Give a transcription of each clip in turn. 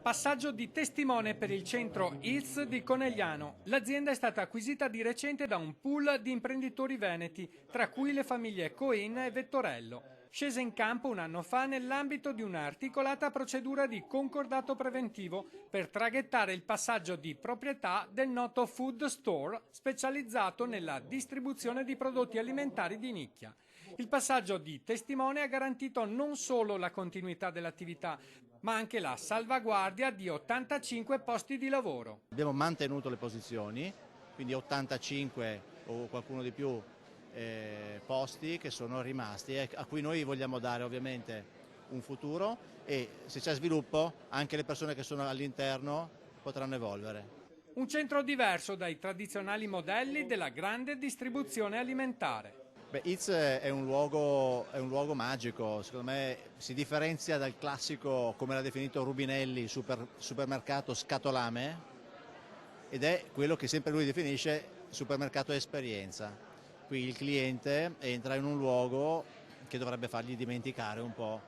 Passaggio di testimone per il centro ILS di Conegliano. L'azienda è stata acquisita di recente da un pool di imprenditori veneti, tra cui le famiglie Coin e Vettorello. Scese in campo un anno fa nell'ambito di un'articolata procedura di concordato preventivo per traghettare il passaggio di proprietà del noto food store specializzato nella distribuzione di prodotti alimentari di nicchia. Il passaggio di testimone ha garantito non solo la continuità dell'attività, ma anche la salvaguardia di 85 posti di lavoro. Abbiamo mantenuto le posizioni, quindi 85 o qualcuno di più posti che sono rimasti e a cui noi vogliamo dare ovviamente un futuro, e se c'è sviluppo anche le persone che sono all'interno potranno evolvere. Un centro diverso dai tradizionali modelli della grande distribuzione alimentare. ITS è un luogo magico, secondo me si differenzia dal classico, come l'ha definito Rubinelli, supermercato scatolame, ed è quello che sempre lui definisce supermercato esperienza. Qui il cliente entra in un luogo che dovrebbe fargli dimenticare un po'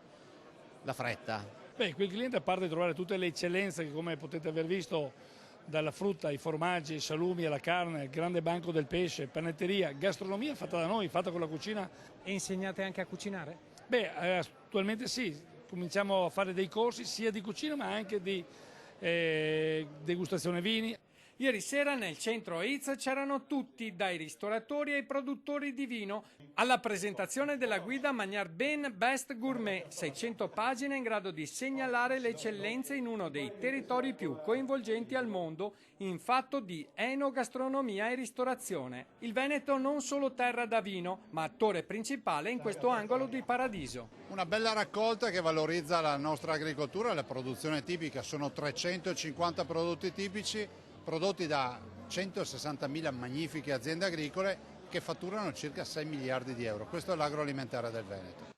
la fretta. Qui il cliente, a parte trovare tutte le eccellenze che, come potete aver visto, dalla frutta ai formaggi, ai salumi, alla carne, il grande banco del pesce, panetteria, gastronomia fatta da noi, fatta con la cucina. E insegnate anche a cucinare? Attualmente sì, cominciamo a fare dei corsi sia di cucina ma anche di degustazione vini. Ieri sera nel centro ITS c'erano tutti, dai ristoratori ai produttori di vino, alla presentazione della guida Magnar Ben Best Gourmet, 600 pagine in grado di segnalare le eccellenze in uno dei territori più coinvolgenti al mondo in fatto di enogastronomia e ristorazione. Il Veneto non solo terra da vino, ma attore principale in questo angolo di paradiso. Una bella raccolta che valorizza la nostra agricoltura e la produzione tipica. Sono 350 prodotti tipici, prodotti da 160.000 magnifiche aziende agricole che fatturano circa 6 miliardi di euro. Questo è l'agroalimentare del Veneto.